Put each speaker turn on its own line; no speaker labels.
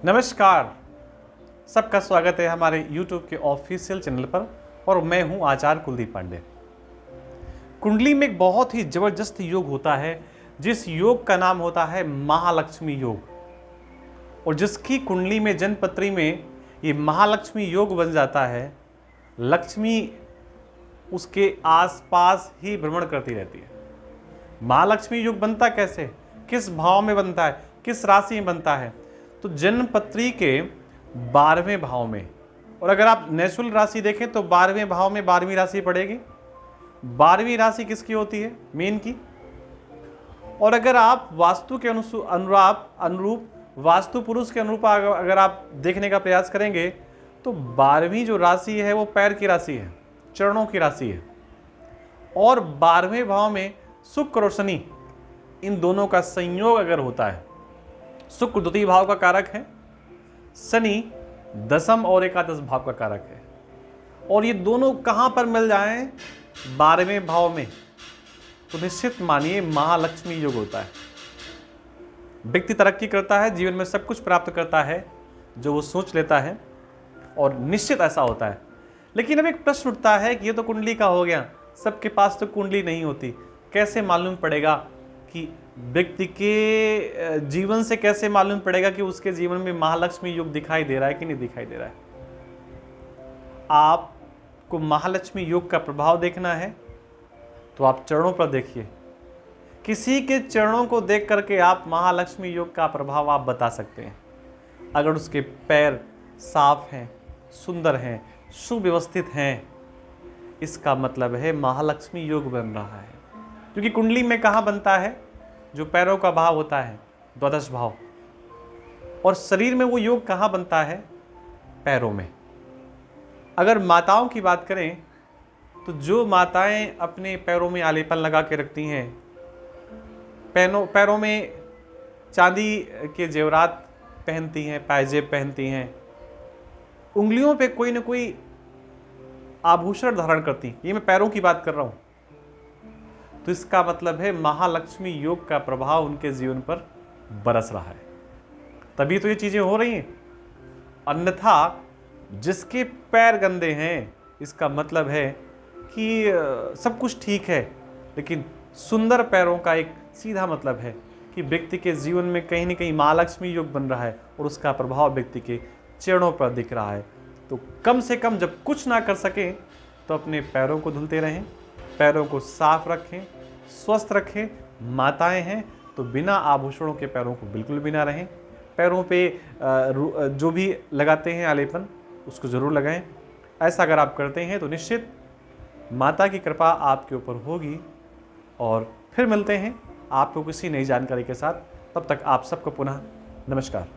नमस्कार, सबका स्वागत है हमारे YouTube के ऑफिशियल चैनल पर और मैं हूं आचार्य कुलदीप पांडे। कुंडली में एक बहुत ही जबरदस्त योग होता है जिस योग का नाम होता है महालक्ष्मी योग। और जिसकी कुंडली में जन्मपत्री में ये महालक्ष्मी योग बन जाता है, लक्ष्मी उसके आसपास ही भ्रमण करती रहती है। महालक्ष्मी योग बनता कैसे, किस भाव में बनता है, किस राशि में बनता है? तो जन्मपत्री के 12वें भाव में। और अगर आप नेचुरल राशि देखें तो 12वें भाव में 12वीं राशि पड़ेगी। 12वीं राशि किसकी होती है? मीन की। और अगर आप वास्तु के अनुरूप वास्तु पुरुष के अनुरूप अगर आप देखने का प्रयास करेंगे तो 12वीं जो राशि है वो पैर की राशि है, चरणों की राशि है। और 12वें भाव में शुक्र और शनि, इन दोनों का संयोग अगर होता है, शुक्र द्वितीय भाव का कारक है, शनि दशम और एकादश भाव का कारक है। और ये दोनों कहां पर मिल जाएं? 12वें भाव में। तो निश्चित मानिए महालक्ष्मी योग होता है। व्यक्ति तरक्की करता है, जीवन में सब कुछ प्राप्त करता है जो वो सोच लेता है, और निश्चित ऐसा होता है। लेकिन अब एक प्रश्न उठता है कि ये तो कुंडली का हो गया, सबके पास तो कुंडली नहीं होती, कैसे मालूम पड़ेगा कि व्यक्ति के जीवन से कैसे मालूम पड़ेगा कि उसके जीवन में महालक्ष्मी योग दिखाई दे रहा है कि नहीं दिखाई दे रहा है? आपको महालक्ष्मी योग का प्रभाव देखना है तो आप चरणों पर देखिए। किसी के चरणों को देख करके आप महालक्ष्मी योग का प्रभाव आप बता सकते हैं। अगर उसके पैर साफ हैं, सुंदर हैं, सुव्यवस्थित हैं, इसका मतलब है महालक्ष्मी योग बन रहा है। क्योंकि कुंडली में कहाँ बनता है? जो पैरों का भाव होता है, द्वादश भाव। और शरीर में वो योग कहाँ बनता है? पैरों में। अगर माताओं की बात करें तो जो माताएं अपने पैरों में आलेपन लगा के रखती हैं, पैरों में चांदी के जेवरात पहनती हैं, पायजेब पहनती हैं, उंगलियों पे कोई ना कोई आभूषण धारण करती हैं, ये मैं पैरों की बात कर रहा हूँ, तो इसका मतलब है महालक्ष्मी योग का प्रभाव उनके जीवन पर बरस रहा है, तभी तो ये चीजें हो रही हैं। अन्यथा जिसके पैर गंदे हैं, इसका मतलब है कि सब कुछ ठीक है, लेकिन सुंदर पैरों का एक सीधा मतलब है कि व्यक्ति के जीवन में कहीं ना कहीं महालक्ष्मी योग बन रहा है और उसका प्रभाव व्यक्ति के चरणों पर दिख रहा है। तो कम से कम जब कुछ ना कर सकें तो अपने पैरों को धुलते रहें, पैरों को साफ रखें, स्वस्थ रखें। माताएं हैं तो बिना आभूषणों के पैरों को बिल्कुल भी ना रहें। पैरों पे जो भी लगाते हैं आलेपन, उसको ज़रूर लगाएं। ऐसा अगर आप करते हैं तो निश्चित माता की कृपा आपके ऊपर होगी। और फिर मिलते हैं आपको किसी नई जानकारी के साथ। तब तक आप सबको पुनः नमस्कार।